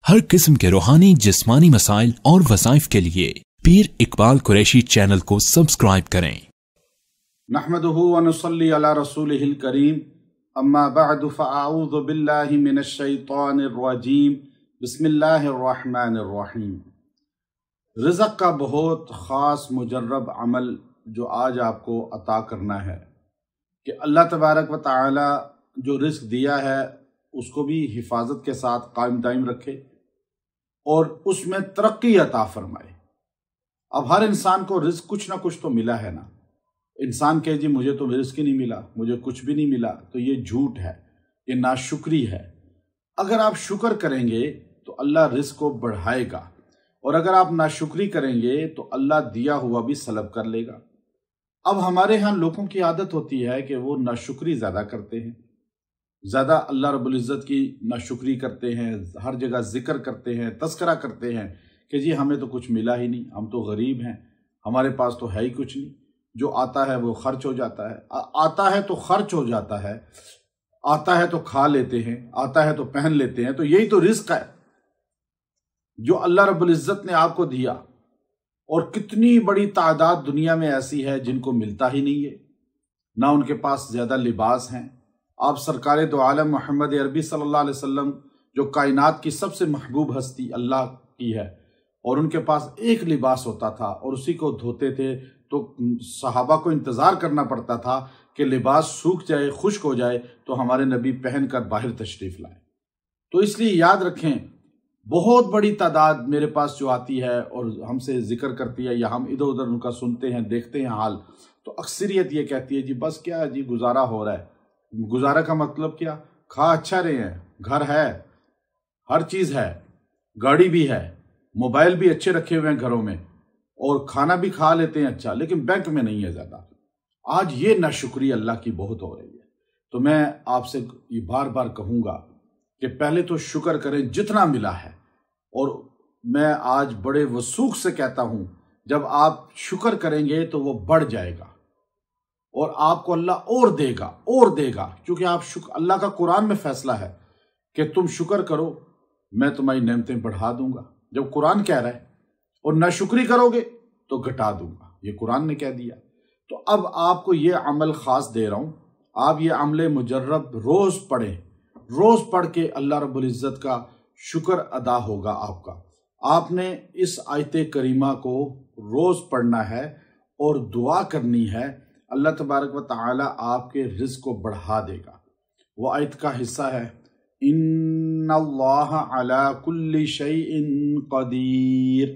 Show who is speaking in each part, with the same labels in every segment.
Speaker 1: ہر قسم کے روحانی جسمانی مسائل اور وظائف کے لیے پیر اقبال قریشی چینل کو سبسکرائب کریں۔
Speaker 2: نحمده ونصلي على رسوله الكريم اما بعد فاعوذ بالله من الشیطان الرجیم بسم اللہ الرحمن الرحیم۔ رزق کا بہت خاص مجرب عمل جو آج آپ کو عطا کرنا ہے کہ اللہ تبارک و تعالی جو رزق دیا ہے اس کو بھی حفاظت کے ساتھ قائم دائم رکھے اور اس میں ترقی عطا فرمائے۔ اب ہر انسان کو رزق کچھ نہ کچھ تو ملا ہے نا۔ انسان کہے جی مجھے تو رزق ہی نہیں ملا، مجھے کچھ بھی نہیں ملا، تو یہ جھوٹ ہے، یہ ناشکری ہے۔ اگر آپ شکر کریں گے تو اللہ رزق کو بڑھائے گا، اور اگر آپ ناشکری کریں گے تو اللہ دیا ہوا بھی سلب کر لے گا۔ اب ہمارے ہاں لوگوں کی عادت ہوتی ہے کہ وہ ناشکری زیادہ کرتے ہیں، زیادہ اللہ رب العزت کی ناشکری کرتے ہیں، ہر جگہ ذکر کرتے ہیں، تذکرہ کرتے ہیں کہ جی ہمیں تو کچھ ملا ہی نہیں، ہم تو غریب ہیں، ہمارے پاس تو ہے ہی کچھ نہیں، جو آتا ہے وہ خرچ ہو جاتا ہے، آتا ہے تو خرچ ہو جاتا ہے، آتا ہے تو کھا لیتے ہیں، آتا ہے تو پہن لیتے ہیں۔ تو یہی تو رزق ہے جو اللہ رب العزت نے آپ کو دیا، اور کتنی بڑی تعداد دنیا میں ایسی ہے جن کو ملتا ہی نہیں ہے، نہ ان کے پاس زیادہ لباس ہیں۔ آپ سرکار دو عالم محمد عربی صلی اللہ علیہ وسلم جو کائنات کی سب سے محبوب ہستی اللہ کی ہے، اور ان کے پاس ایک لباس ہوتا تھا اور اسی کو دھوتے تھے، تو صحابہ کو انتظار کرنا پڑتا تھا کہ لباس سوکھ جائے، خشک ہو جائے تو ہمارے نبی پہن کر باہر تشریف لائیں۔ تو اس لیے یاد رکھیں، بہت بڑی تعداد میرے پاس جو آتی ہے اور ہم سے ذکر کرتی ہے، یا ہم ادھر ادھر ان کا سنتے ہیں، دیکھتے ہیں حال، تو اکثریت یہ کہتی ہے جی بس کیا ہے جی گزارا ہو رہا ہے۔ گزارا کا مطلب کیا؟ کھا اچھا رہے ہیں، گھر ہے، ہر چیز ہے، گاڑی بھی ہے، موبائل بھی اچھے رکھے ہوئے ہیں گھروں میں، اور کھانا بھی کھا لیتے ہیں اچھا، لیکن بینک میں نہیں ہے زیادہ۔ آج یہ ناشکری اللہ کی بہت ہو رہی ہے۔ تو میں آپ سے یہ بار بار کہوں گا کہ پہلے تو شکر کریں جتنا ملا ہے، اور میں آج بڑے وثوق سے کہتا ہوں جب آپ شکر کریں گے تو وہ بڑھ جائے گا، اور آپ کو اللہ اور دے گا اور دے گا، کیونکہ آپ اللہ کا قرآن میں فیصلہ ہے کہ تم شکر کرو میں تمہاری نعمتیں بڑھا دوں گا، جب قرآن کہہ رہا ہے، اور ناشکری کرو گے تو گھٹا دوں گا، یہ قرآن نے کہہ دیا۔ تو اب آپ کو یہ عمل خاص دے رہا ہوں، آپ یہ عمل مجرب روز پڑھیں، روز پڑھ کے اللہ رب العزت کا شکر ادا ہوگا آپ کا۔ آپ نے اس آیت کریمہ کو روز پڑھنا ہے اور دعا کرنی ہے، اللہ تبارک و تعالی آپ کے رزق کو بڑھا دے گا۔ وہ آیت کا حصہ ہے ان اللہ علی کل شیء قدیر۔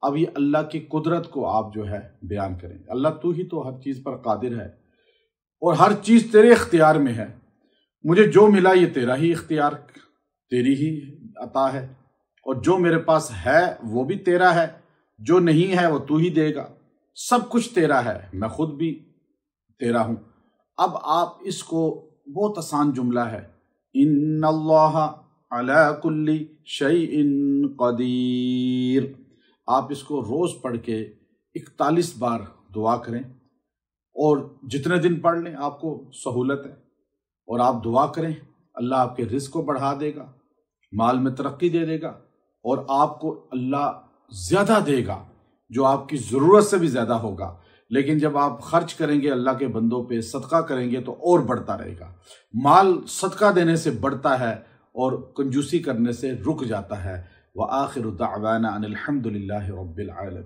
Speaker 2: اب یہ اللہ کی قدرت کو آپ جو ہے بیان کریں۔ اللہ تو ہی تو ہر چیز پر قادر ہے، اور ہر چیز تیرے اختیار میں ہے۔ مجھے جو ملا یہ تیرا ہی اختیار، تیری ہی عطا ہے، اور جو میرے پاس ہے وہ بھی تیرا ہے، جو نہیں ہے وہ تو ہی دے گا، سب کچھ تیرا ہے، میں خود بھی تیرا ہوں۔ اب آپ اس کو، بہت آسان جملہ ہے، ان اللہ علی کل شیء قدیر، آپ اس کو روز پڑھ کے 41 بار دعا کریں، اور جتنے دن پڑھ لیں آپ کو سہولت ہے، اور آپ دعا کریں، اللہ آپ کے رزق کو بڑھا دے گا، مال میں ترقی دے دے گا، اور آپ کو اللہ زیادہ دے گا، جو آپ کی ضرورت سے بھی زیادہ ہوگا۔ لیکن جب آپ خرچ کریں گے اللہ کے بندوں پہ، صدقہ کریں گے تو اور بڑھتا رہے گا۔ مال صدقہ دینے سے بڑھتا ہے اور کنجوسی کرنے سے رک جاتا ہے۔ وآخر دعوانا ان الحمد للہ رب العالمین۔